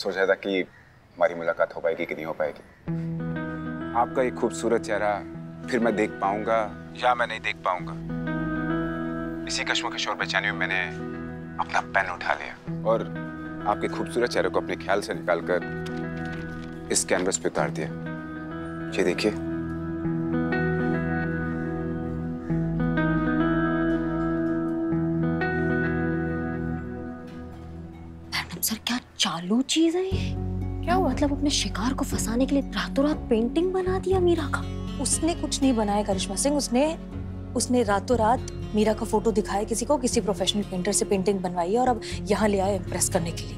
सोचा था कि हमारी मुलाकात हो पाएगी कि नहीं हो पाएगी। आपका एक खूबसूरत चेहरा फिर मैं देख पाऊंगा या मैं नहीं देख पाऊंगा, इसी कश्मकश और बेचैनी में मैंने अपना पेन उठा लिया और आपके खूबसूरत चेहरे को अपने ख्याल से निकालकर इस कैनवस पे उतार दिया। ये देखिए। मैडम सर, क्या चालू चीज है ये? क्या हुआ? मतलब अपने शिकार को फंसाने के लिए रातों रात पेंटिंग बना दिया मीरा का। उसने कुछ नहीं बनाया करिश्मा सिंह, उसने रातों रात मीरा का फोटो दिखाया किसी को, किसी प्रोफेशनल पेंटर से पेंटिंग बनवाई है और अब यहाँ ले आए इम्प्रेस करने के लिए।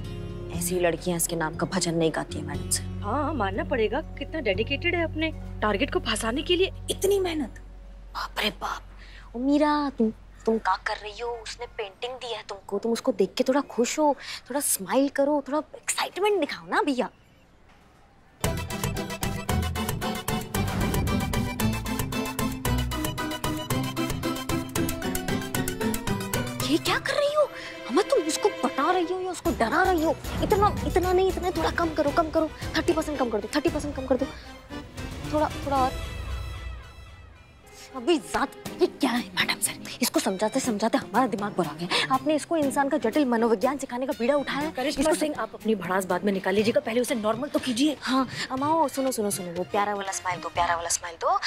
ऐसी लड़कियां इसके नाम का भजन नहीं गाती है मैडम सर। हाँ, मानना पड़ेगा, कितना डेडिकेटेड है अपने टारगेट को फंसाने के लिए, इतनी मेहनत। बाप रे बाप। ओ मीरा, तुम क्या कर रही हो? उसने पेंटिंग दी है तुमको, तुम उसको देख के थोड़ा खुश हो, थोड़ा स्माइल करो, थोड़ा एक्साइटमेंट दिखाओ ना भैया। ये क्या कर रही हो? हमें तुम उसको बता रही हो या उसको डरा रही हो? इतना नहीं, इतना थोड़ा कम करो, 30% कम कर दो, 30% कम कर दो, थोड़ा और। अभी ये क्या है मैडम सर? इसको समझाते समझाते हमारा दिमाग बुरा गया। आपने इसको इंसान का जटिल मनोविज्ञान सिखाने का बीड़ा उठाया। करिश्मा सिंह, आप अपनी भड़ास बाद में निकाल लीजिएगा, पहले उसे नॉर्मल तो कीजिए। हाँ अमाओ, सुनो, वो प्यारा वाला स्माइल दो, प्यारा वाला स्माइल दो।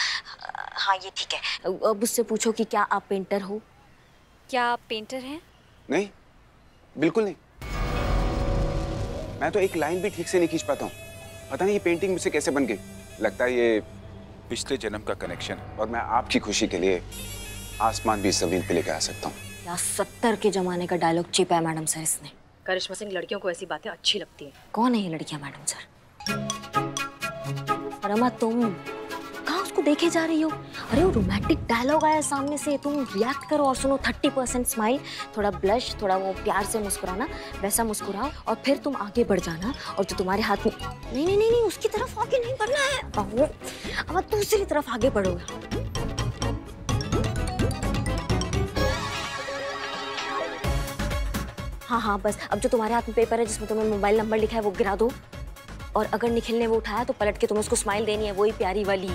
हाँ ये ठीक है। अब उससे पूछो कि क्या आप पेंटर हो? क्या आप पेंटर हैं? नहीं, बिल्कुल नहीं। मैं तो एक लाइन भी ठीक से नहीं खींच पाता हूँ। पता नहीं ये पेंटिंग मुझसे कैसे बन गई। लगता है ये पिछले जन्म का कनेक्शन है और मैं आपकी खुशी के लिए आसमान भी जमीन पे लेकर आ सकता हूँ। या 70 के जमाने का डायलॉग चिपा है मैडम सर इसने। करिश्मा सिंह, लड़कियों को ऐसी बातें अच्छी लगती हैं। कौन है ये लड़कियां मैडम सर? रमा, तुम कहाँ उसको देखे जा रही हो? अरे वो रोमांटिक डायलॉग आया सामने से, तुम रिएक्ट करो और सुनो। 30% स्माइल, थोड़ा ब्लश, थोड़ा वो प्यार से मुस्कुराना, वैसा मुस्कुराओ और फिर तुम आगे बढ़ जाना। और जो तुम्हारे हाथ में नहीं, उसकी तरफ आगे नहीं बढ़ना है, अब दूसरी तरफ आगे बढ़ो। हाँ बस। अब जो तुम्हारे हाथ में पेपर है जिसमें तुम्हें मोबाइल नंबर लिखा है वो गिरा दो और अगर निखिल ने वो उठाया तो पलट के तुम्हें उसको स्माइल देनी है, वही प्यारी वाली।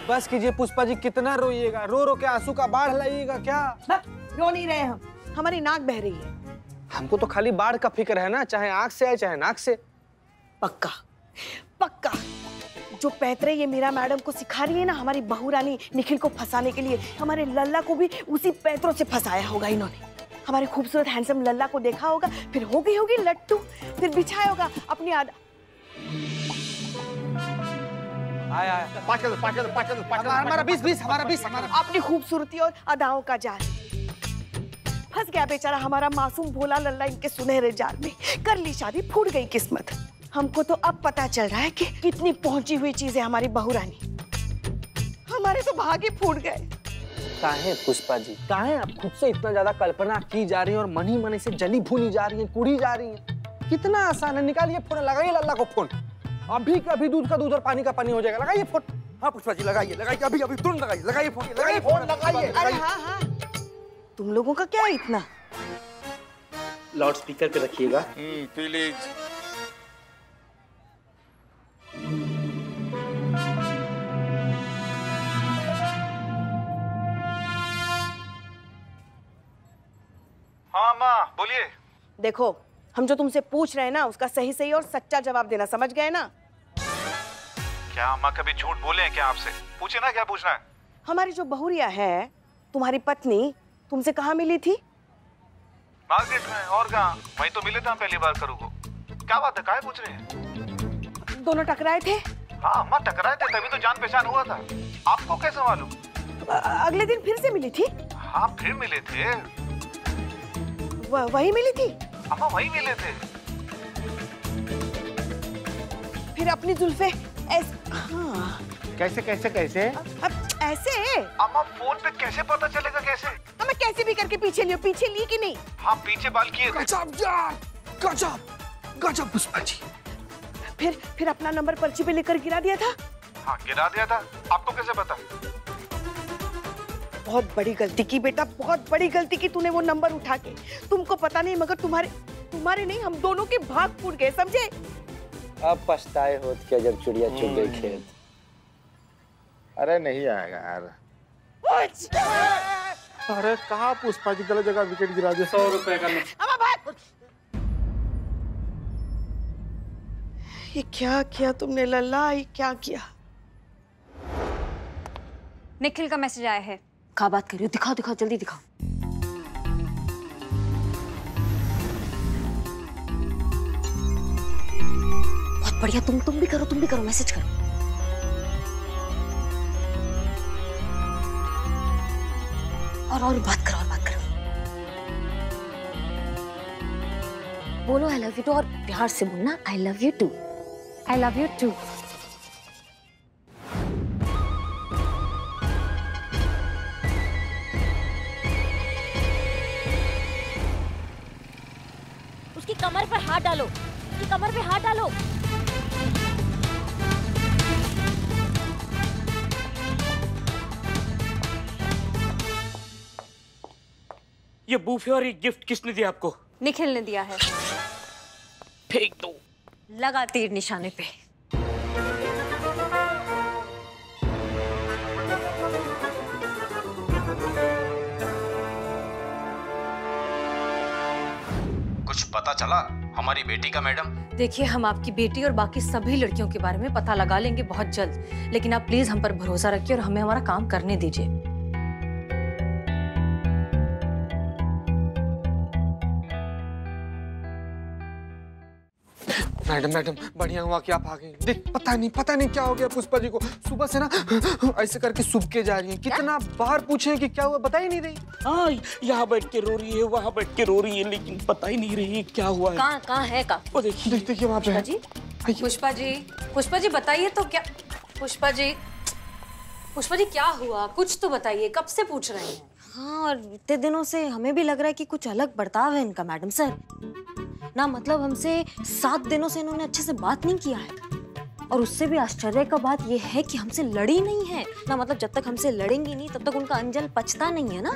बस कीजिए पुष्पा जी, कितना रोइएगा? रो रो के आंसू का बाढ़ लाइएगा क्या? रो नहीं रहे हम, हमारी नाक बह रही है। हमको तो खाली बाढ़ का फिक्र है ना, चाहे आंख से आए चाहे नाक से। पक्का जो पैतरे ये मीरा मैडम को सिखा रही है ना हमारी बहू रानी निखिल को फंसाने के लिए, हमारे लल्ला को भी उसी पैतरों से फंसाया होगा इन्होंने। हमारे खूबसूरत हैंडसम लल्ला को देखा होगा, फिर हो गई होगी लट्टू, फिर बिछाया होगा अपनी हमारा 20 अपनी खूबसूरती और अदाओं का जाल। फंस गया बेचारा हमारा मासूम भोला लल्ला इनके सुनहरे जाल में। कर ली शादी, फूट गई किस्मत। हमको तो अब पता चल रहा है कि कितनी पहुंची हुई चीज है हमारी बहू रानी। हमारे तो भाग ही फूट गए। काहे पुष्पा जी, काहे आप खुद से इतना ज्यादा कल्पना की जा रही है और मन ही मन से जली भूनी जा रही है, कुड़ी जा रही है? कितना आसान है, निकालिए फोन, लगाइए लल्ला को फोन। अभी का अभी दूध का दूध और पानी का पानी हो जाएगा। लगाइए फोन। हाँ पुष्पा जी, लगाइए अभी तुरंत लगाइए फोन, लगाइए। अरे हाँ, तुम लोगों का क्या है इतना? लाउड स्पीकर पे रखिएगा। प्लीज। हाँ माँ बोलिए। देखो, हम जो तुमसे पूछ रहे हैं ना उसका सही सही और सच्चा जवाब देना, समझ गए ना? क्या अम्मा कभी झूठ बोले हैं क्या आपसे? पूछे ना क्या पूछना है। हमारी जो बहुरिया है, तुम्हारी पत्नी, तुमसे कहाँ मिली थी? मार्केट में, और कहाँ? वहीं तो मिले थे हम पहली बार करू को। क्या बात है, काहे पूछ रहे हैं? दोनों टकराए थे? हाँ अम्मा टकराए थे, तभी तो जान पहचान हुआ था। आपको कैसे मालूम? अगले दिन फिर से मिली थी? हाँ फिर मिले थे। वही मिली थी? अम्मा वही मिले थे। फिर अपनी जुल्फे हाँ। कैसे? अब ऐसे अम्मा फोन पे कैसे पता चलेगा कैसे? हमें कैसे भी करके पीछे लियो, पीछे ली कि नहीं? हाँ पीछे बाल किए थे। गजब यार, गजब गजब पुष्पा जी। फिर अपना नंबर पर्ची पे लेकर गिरा दिया था। हाँ गिरा दिया था। आपको कैसे पता? बहुत बड़ी गलती की बेटा, बहुत बड़ी गलती की तूने वो नंबर उठा के। तुमको पता नहीं मगर तुम्हारे नहीं, हम दोनों के भाग फूट गए, समझे? अब पछताए होत क्या जब चिड़िया चुग गई खेत। अरे नहीं आएगा यार। अरे कहाँ पुष्पा जी, गलत जगह विकेट गिरा दिया। 100 रुपए का ये क्या किया तुमने लल्ला, ये क्या किया? निखिल का मैसेज आया है। क्या बात कर रही हो? दिखाओ दिखाओ, जल्दी दिखाओ। बहुत बढ़िया, तुम भी करो, मैसेज करो। और बात करो। बोलो आई लव यू टू, और प्यार से बोलना I love you too. I love you too. उसकी कमर पर हाथ डालो, उसकी कमर पे हाथ डालो। ये बूफे और ये गिफ्ट किसने दिया आपको? निखिल ने दिया है। फेंक दो। लगा तीर निशाने पे। कुछ पता चला हमारी बेटी का मैडम? देखिए, हम आपकी बेटी और बाकी सभी लड़कियों के बारे में पता लगा लेंगे बहुत जल्द, लेकिन आप प्लीज हम पर भरोसा रखिए और हमें हमारा काम करने दीजिए। मैडम बढ़िया हुआ कि आप आ गई। देख पता नहीं क्या हो गया पुष्पा जी को। सुबह से ना ऐसे करके सुबके जा रही हैं। कितना बार पूछे कि क्या हुआ, बता ही नहीं रही। हाँ, यहाँ बैठ के रो रही है, वहाँ बैठ के रो रही है, लेकिन पता ही नहीं रही क्या हुआ है। कहाँ है? वो देखिए वहाँ पे। पुष्पा जी बताइए तो क्या। पुष्पा जी क्या हुआ? कुछ तो बताइए, कब से पूछ रहे हैं। हाँ, और इतने दिनों से हमें भी लग रहा है कि कुछ अलग बर्ताव है इनका मैडम सर। ना मतलब हमसे 7 दिनों से इन्होंने अच्छे से बात नहीं किया है, और उससे भी आश्चर्य का बात यह है कि हमसे लड़ी नहीं है ना। मतलब जब तक हमसे लड़ेंगी नहीं तब तक उनका अंजल पचता नहीं है ना।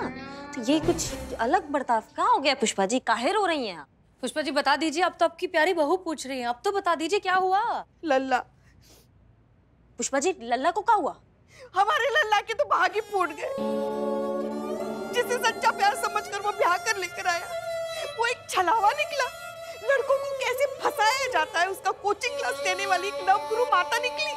तो ये कुछ अलग बर्ताव क्या हो गया? पुष्पा जी काहे रो रही हैं? पुष्पा जी बता दीजिए, अब तो आपकी प्यारी बहू पूछ रही है, अब तो बता दीजिए क्या हुआ। लल्ला। पुष्पा जी लल्ला को क्या हुआ? हमारे लल्ला के तो भाग ही फूट गए। जिसे सच्चा प्यार समझकर वो ब्याह कर लेकर आया, वो एक छलावा निकला। लड़कों को कैसे फंसाया जाता है, उसका कोचिंग क्लास देने वाली एक नवगुरु माता निकली।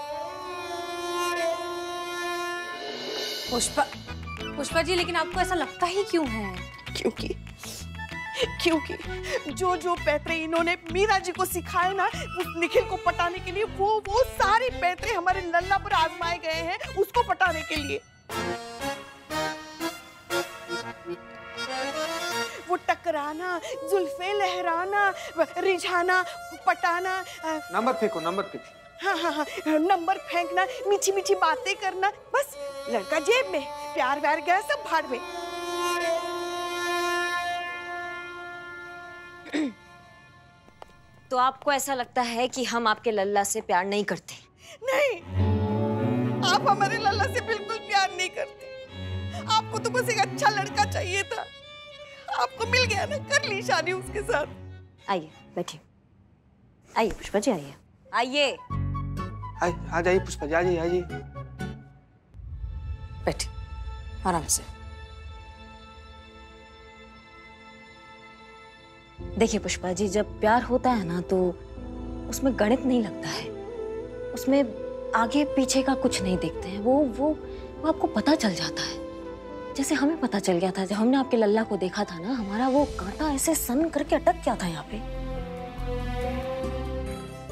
पुष्पा जी, लेकिन आपको ऐसा लगता ही क्यों है? क्योंकि जो पैतरे इन्होंने मीरा जी को सिखाए ना उस निखिल को पटाने के लिए, वो सारे पैतरे हमारे लल्ला पर आजमाए गए हैं उसको पटाने के लिए। वो टकराना, जुल्फे लहराना, रिझाना, पटाना। नंबर फेंको। हाँ, नंबर फेंकना, मीठी मीठी बातें करना, बस लड़का जेब में, प्यार व्यार गया सब भाड़ में। तो आपको ऐसा लगता है कि हम आपके लल्ला से प्यार नहीं करते? नहीं, आप हमारे लल्ला से बिल्कुल प्यार नहीं करते। आपको तो बस एक अच्छा लड़का चाहिए था, आपको मिल गया ना, कर ली शादी उसके साथ। आइए बैठिए। आइए पुष्पा जी, आइए। आ जाइए पुष्पा जी, आ जाइए। बैठिए आराम से। देखिए पुष्पा जी, जब प्यार होता है ना तो उसमें गणित नहीं लगता है, उसमें आगे पीछे का कुछ नहीं देखते हैं। वो आपको पता चल जाता है, जैसे हमें पता चल गया था जब हमने आपके लल्ला को देखा था ना। हमारा वो कांटा ऐसे सन करके अटक गया था यहाँ पे।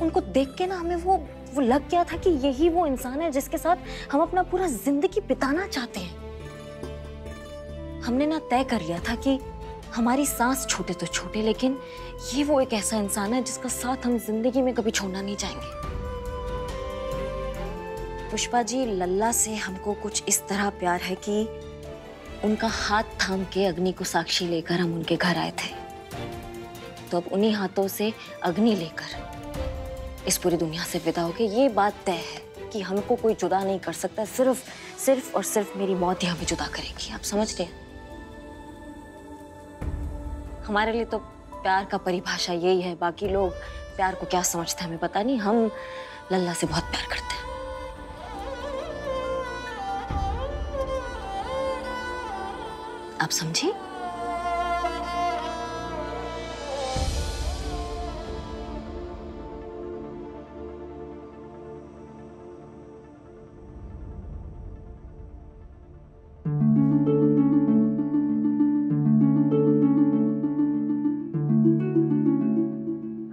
उनको देख के ना हमें वो लग गया था कि यही वो इंसान है जिसके साथ हम अपना पूरा जिंदगी बिताना चाहते हैं। हमने ना तय कर लिया था कि हमारी सांस छोटे तो छोटे, लेकिन ये वो एक ऐसा इंसान है जिसका साथ हम जिंदगी में कभी छोड़ना नहीं चाहेंगे। पुष्पा जी, लल्ला से हमको कुछ इस तरह प्यार है कि उनका हाथ थाम के अग्नि को साक्षी लेकर हम उनके घर आए थे। तो अब उन्हीं हाथों से अग्नि लेकर इस पूरी दुनिया से विदा होके ये बात तय है कि हमको कोई जुदा नहीं कर सकता। सिर्फ और सिर्फ मेरी मौत ही हमें जुदा करेगी। आप समझ रहे हैं? हमारे लिए तो प्यार का परिभाषा यही है। बाकी लोग प्यार को क्या समझते हैं हमें पता नहीं। हम लल्ला से बहुत प्यार करते हैं। आप समझी?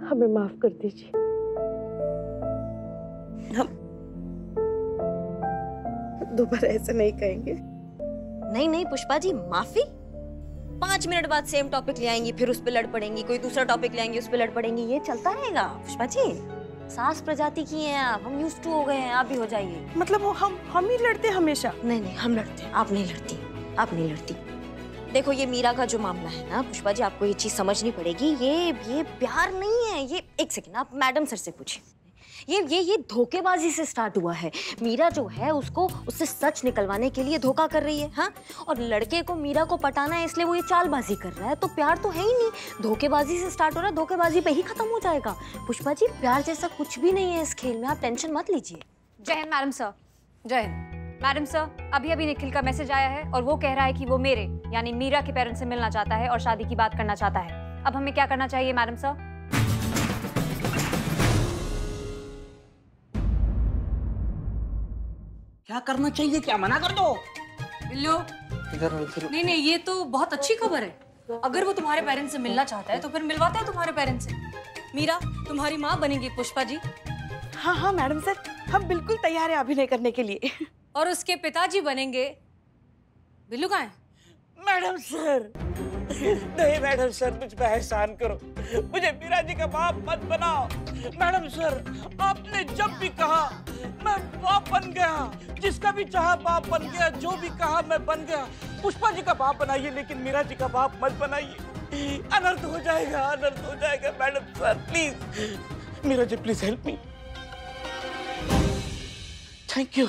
हमें माफ कर दीजिए। हम दोबारा ऐसा नहीं कहेंगे। नहीं नहीं पुष्पा जी, माफी? 5 मिनट बाद सेम टॉपिक ले आएंगी, फिर उस पे लड़ पड़ेंगी, कोई दूसरा टॉपिक ले आएंगी, उस पे लड़ पड़ेंगी। ये चलता रहेगा पुष्पा जी। सास प्रजाति की हैं आप, हम यूज्ड टू हो गए हैं। आप भी हो जाइए। मतलब हम ही लड़ते हमेशा? नहीं नहीं, हम लड़ते हैं। आप नहीं लड़ती, आप नहीं लड़ती। देखो ये मीरा का जो मामला है ना पुष्पा जी, आपको ये चीज समझनी पड़ेगी। ये प्यार नहीं है। ये एक सेकंड, आप मैडम सर से पूछिए। ये धोखेबाजी से स्टार्ट हुआ है। मीरा जो है उससे सच निकलवाने के लिए धोखा कर रही है। हाँ, और लड़के को मीरा को पटाना है इसलिए वो ये चालबाजी कर रहा है। तो प्यार तो है ही नहीं, धोखेबाजी से स्टार्ट हो रहा है, धोखेबाजी पे ही खत्म हो जाएगा। पुष्पा जी, प्यार जैसा कुछ भी नहीं है इस खेल में, आप टेंशन मत लीजिए। जय हिंद मैडम सर। जय हिंद मैडम सर। अभी निखिल का मैसेज आया है और वो कह रहा है कि वो मेरे यानी मीरा के पेरेंट्स से मिलना चाहता है और शादी की बात करना चाहता है। अब हमें क्या करना चाहिए मैडम सर? क्या करना चाहिए? क्या मना कर दो? बिल्लू, नहीं नहीं, ये तो बहुत अच्छी खबर है। अगर वो तुम्हारे पेरेंट्स से मिलना चाहता है तो फिर मिलवाते हैं तुम्हारे पेरेंट्स से। मीरा तुम्हारी माँ बनेगी पुष्पा जी। हाँ हाँ मैडम सर, हम बिल्कुल तैयार हैं अभिनय करने के लिए। और उसके पिताजी बनेंगे बिल्लू। कहाँ है? मैडम सर, नहीं मैडम सर, मुझ पे एहसान करो, मुझे मीरा जी का बाप मत बनाओ। मैडम सर, आपने जब भी कहा मैं बाप बन गया, जिसका भी चाहा बाप बन गया, जो भी कहा मैं बन गया। पुष्पा जी का बाप बनाइए लेकिन मीरा जी का बाप मत बनाइए। अनर्थ हो जाएगा, अनर्थ हो जाएगा। Madam sir please, Meera ji please help me. Thank you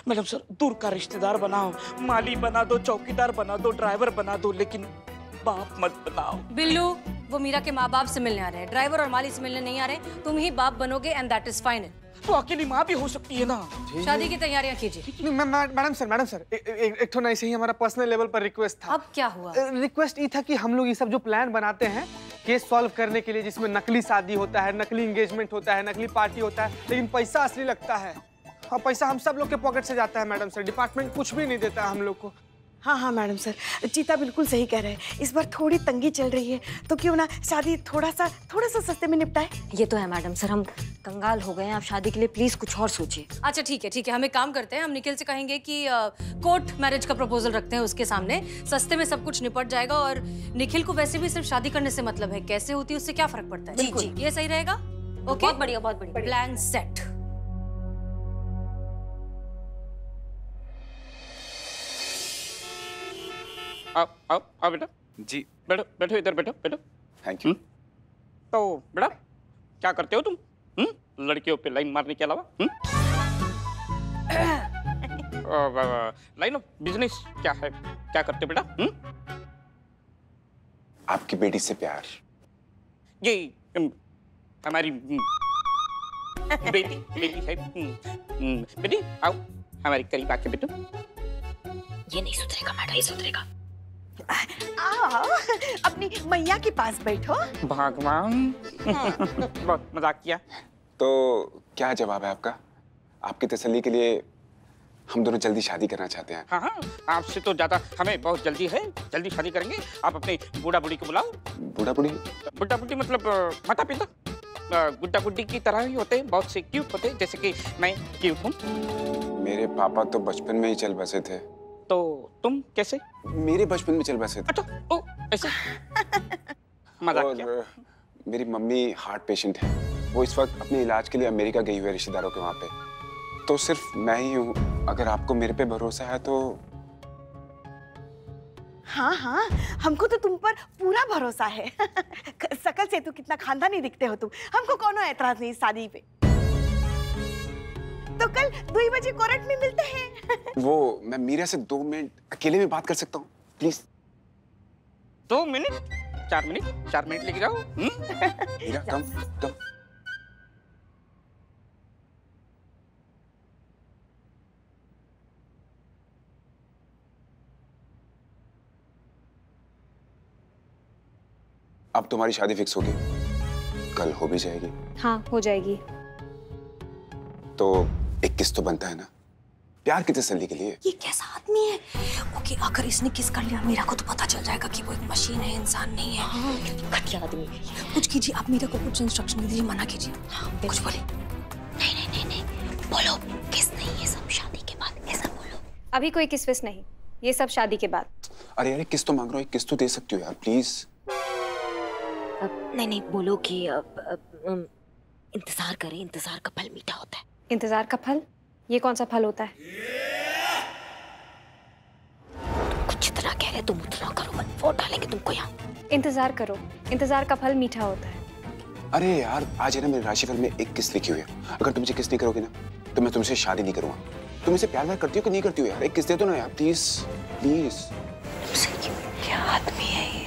madam sir. दूर का रिश्तेदार बनाओ, माली बना दो, चौकीदार बना दो, ड्राइवर बना दो, लेकिन बाप मत बनाओ। बिल्लू, वो मीरा के माँ बाप से मिलने आ रहे हैं, ड्राइवर और माली से मिलने नहीं आ रहे। तुम ही बाप बनोगे एंड दैट इज फाइनल। तो अकेली माँ भी हो सकती है ना। शादी की तैयारियां कीजिए। मैडम सर, एक तो नहीं सही, हमारा पर्सनल लेवल पर रिक्वेस्ट था। अब क्या हुआ? रिक्वेस्ट ये था कि हम लोग ये सब जो प्लान बनाते हैं केस सॉल्व करने के लिए, जिसमें नकली शादी होता है, नकली एंगेजमेंट होता है, नकली पार्टी होता है, लेकिन पैसा असली लगता है। और पैसा हम सब लोग के पॉकेट से जाता है मैडम सर, डिपार्टमेंट कुछ भी नहीं देता हम लोग को। हाँ मैडम सर, चीता बिल्कुल सही कह रहे हैं। इस बार थोड़ी तंगी चल रही है, तो क्यों ना शादी थोड़ा सा सस्ते में निपटाए। ये तो है मैडम सर, हम कंगाल हो गए हैं। आप शादी के लिए प्लीज कुछ और सोचिए। अच्छा ठीक है, हम एक काम करते हैं, हम निखिल से कहेंगे कि कोर्ट मैरिज का प्रपोजल रखते हैं उसके सामने। सस्ते में सब कुछ निपट जाएगा। और निखिल को वैसे भी सिर्फ शादी करने से मतलब है, कैसे होती है उससे क्या फर्क पड़ता है। जी, ये सही रहेगा? ओके, बहुत बढ़िया, बहुत बढ़िया। Plan set. आओ बेटा जी। बैठो इधर बैठो। Thank you. तो बेटा क्या करते हो तुम? लड़कियों पे लाइन मारने के अलावा? लाइन ऑफ बिजनेस क्या है? क्या करते हो बेटा? आपकी बेटी से प्यार। ये हमारी बेटी है। बेटी आओ हमारे करीब आके बेटो। ये नहीं सुधरेगा मैडम, ये सुधरेगा। आओ अपनी मैया के पास बैठो। भगवान बहुत मजाक किया। तो क्या जवाब है आपका? आपकी तसल्ली के लिए हम दोनों जल्दी शादी करना चाहते हैं। हाँ, आपसे तो ज्यादा हमें बहुत जल्दी है, जल्दी शादी करेंगे। आप अपने बूढ़ा बूढ़ी को बुलाओ। बूढ़ा बूढ़ी? बूढ़ा बूढ़ी मतलब माता पिता गुड्डा गुड्डी की तरह ही होते हैं, बहुत से क्यूट होते हैं, जैसे कि मैं क्यूट हूँ। मेरे पापा तो बचपन में ही चल बसे थे। तो तुम कैसे? मेरे बचपन में चल बसे थे। अच्छा, ओ ऐसे मजाक किया। और मेरी मम्मी हार्ट पेशेंट है, वो इस वक्त अपने इलाज के लिए अमेरिका गई हुई है रिश्तेदारों के वहाँ पे। तो सिर्फ मैं ही हूँ। अगर आपको मेरे पे भरोसा है तो। हाँ हाँ, हमको तो तुम पर पूरा भरोसा है। शकल से तो कितना खानदानी दिखते हो तुम। हमको कोनो एतराज नहीं शादी पे। तो कल 2 बजे कोर्ट में मिलते हैं। वो मैं मीरा से 2 मिनट अकेले में बात कर सकता हूँ प्लीज? 2 मिनट 4 मिनट 4 मिनट लेके जाओ। मीरा कम कम। अब तुम्हारी शादी फिक्स होगी, कल हो भी जाएगी। हाँ हो जाएगी। तो एक किस तो बनता है ना, प्यार की तसल्ली के लिए। ये कैसा आदमी है? ओके, अगर इसने किस कर लिया मीरा को तो पता चल जाएगा कि वो एक मशीन है, इंसान नहीं है। हाँ, घटिया आदमी है। कुछ कीजिए आप, मीरा को कुछ इंस्ट्रक्शन दीजिए, मना कीजिए। हाँ, कुछ बोले। नहीं नहीं नहीं नहीं, बोलो किस नहीं, ये सब शादी के बाद, ऐसा बोलो। अभी कोई किस विस नहीं, ये सब शादी के बाद। अरे यार किस तो मांग रहा हूँ, किस तो दे सकती हो यार प्लीज। नहीं नहीं, बोलो कि इंतजार करें, इंतजार का फल मीठा होता है। इंतजार का फल? ये कौन सा फल होता है? कुछ जितना कह रहे तुम उतना करो, मत वोट डालेंगे तुमको यहाँ। इंतजार करो, इंतजार का फल मीठा होता है। अरे यार आज है ना मेरे राशिफल में एक किस लिखी हुई है, अगर तुम मुझे किस नहीं करोगे ना तो मैं तुमसे शादी नहीं करूंगा। तुम इसे प्यार करती हो कि नहीं करती हो यार? एक किस दे दो ना यार प्लीज प्लीज। क्या आदमी है ये?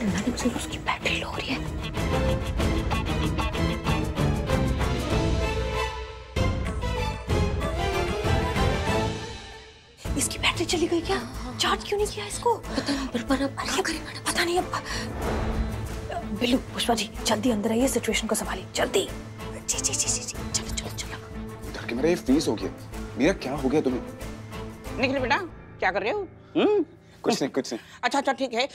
मैडम से उसकी बैटरी लो हो रही है। इसकी बैटरी चली गई क्या? चार्ज क्यों नहीं किया इसको? पता नहीं, पर अब क्या करें मैडम? पता नहीं। अब बिल्लू, पुष्पा जी जल्दी अंदर आइए, सिचुएशन को संभालिए जल्दी। जी जी जी जी, चलो चलो चलो। डर के मेरा ये फ्रीज हो गया। मेरा क्या हो गया तुम्हें? निखिल बेटा क्या कर रहे हो? कुछ नहीं कुछ नहीं। अच्छा अच्छा ठीक है।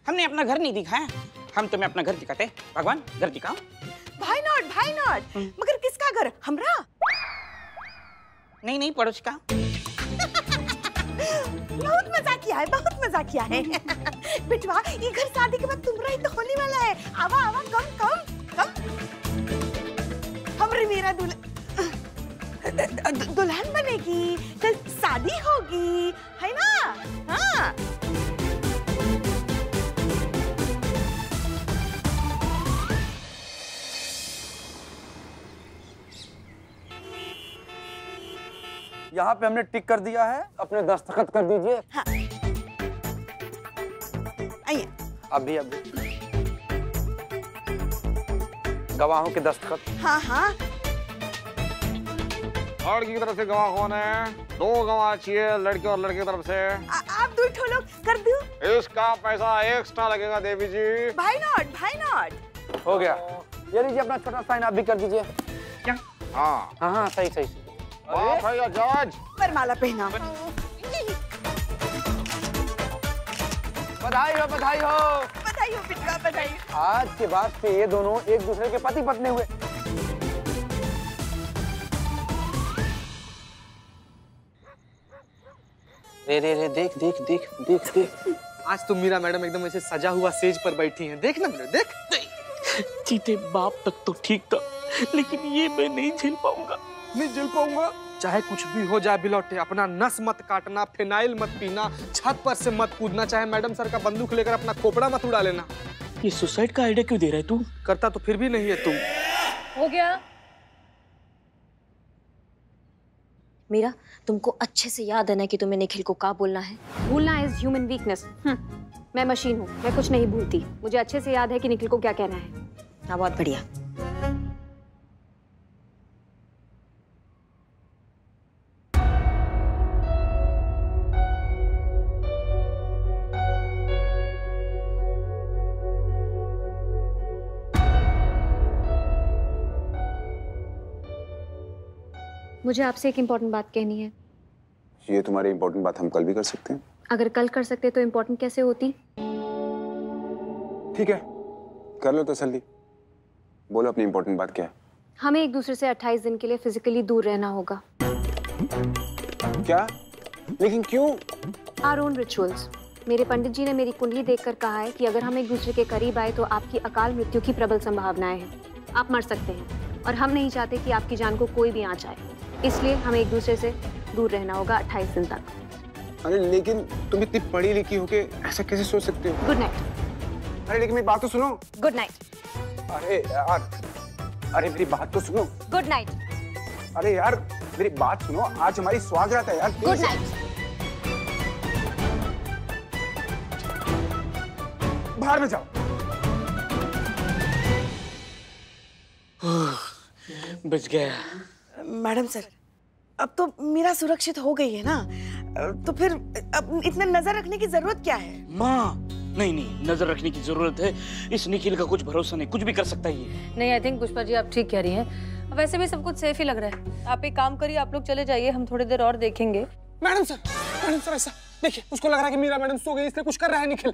हमने अपना घर नहीं दिखा है, हम तुम्हें अपना घर दिखाते। भगवान घर दिखाओ। भाई नॉट मगर किसका घर? हमरा? नहीं नहीं, पड़ोस का। बहुत मजा किया है, बहुत मजा किया है। बिटवा ये घर शादी के बाद तुम्हारा ही तो होने वाला है। आवा आवा, कम कम कम। हमरे मेरा दुल्हन बनेगी, कल शादी होगी, है ना? हाँ। यहाँ पे हमने टिक कर दिया है, अपने दस्तखत कर दीजिए। हाँ। आइए। अभी गवाहों के दस्तखत। हाँ हाँ। लड़की की तरफ से गवाह कौन है? 2 गवाह चाहिए, लड़की और लड़के की तरफ से। आप 2 लोग कर दो। इसका पैसा एक्स्ट्रा लगेगा देवी जी। भाई नॉट। हो गया, ये लीजिए अपना छोटा साइन आप भी कर दीजिए। क्या? हाँ हाँ सही। बाप है या जज? वरमाला पहना। बधाई हो बधाई हो बिटवा, बधाई। आज के बाद से ये दोनों एक दूसरे के पति पत्नी हुए। रे देख। आज तो मीरा मैडम एकदम ऐसे सजा हुआ सेज पर बैठी हैं। देख ना बेटा, देख। चीते बाप तक तो ठीक था, लेकिन ये मैं नहीं झेल पाऊंगा। नहीं झेल पाऊंगा? चाहे कुछ भी हो जाए बिलौटे, अपना नस मत काटना, फिनाइल मत पीना, छत पर से मत कूदना, चाहे मैडम सर का बंदूक लेकर अपना खोपड़ा मत उड़ा लेना। ये सुसाइड का आइडिया क्यों दे रहा है तू? करता तो फिर भी नहीं है तुम। हो गया। मीरा, तुमको अच्छे से याद है ना कि तुम्हें निखिल को क्या बोलना है? भूलना इज ह्यूमन वीकनेस। मैं मशीन हूँ, मैं कुछ नहीं भूलती। मुझे अच्छे से याद है कि निखिल को क्या कहना है। हाँ, बहुत बढ़िया। मुझे आपसे एक इम्पोर्टेंट बात कहनी है। ये तुम्हारी इम्पोर्टेंट बात हम कल भी कर सकते हैं। अगर कल कर सकते तो इम्पोर्टेंट कैसे होती? ठीक है, कर लो तसल्ली। बोलो अपनी इम्पोर्टेंट बात क्या है? हमें एक दूसरे से 28 दिन के लिए फिजिकली दूर रहना होगा। क्या? लेकिन क्यों? Our own rituals. मेरे पंडित जी ने मेरी कुंडली देखकर कहा है कि अगर हम एक दूसरे के करीब आए तो आपकी अकाल मृत्यु की प्रबल संभावनाएं हैं। आप मर सकते हैं और हम नहीं चाहते कि आपकी जान को कोई भी आँच आए, इसलिए हमें एक दूसरे से दूर रहना होगा 28 दिन तक। अरे लेकिन तुम इतनी पढ़ी लिखी हो के ऐसा कैसे सोच सकते हो? Good night. अरे लेकिन मेरी बात तो सुनो। Good night. अरे यार, अरे मेरी बात तो सुनो। Good night. अरे यार मेरी बात सुनो, आज हमारी स्वागत है यार। Good night. बाहर में जाओ। बच गया। मैडम सर, अब तो मीरा सुरक्षित हो गई है ना, तो फिर अब इतना नजर रखने की जरूरत क्या है? माँ, नहीं, नजर रखने की जरूरत है। इस निखिल का कुछ भरोसा नहीं, कुछ भी कर सकता है ये। नहीं, आई थिंक पुष्पा जी आप ठीक कह रही हैं। वैसे भी सब कुछ सेफ ही लग रहा है। आप एक काम करिए, आप लोग चले जाइए, हम थोड़ी देर और देखेंगे। मैडम सर ऐसा देखिए, उसको लग रहा है कि मीरा मैडम सो गई, इसलिए कुछ कर रहा है निखिल।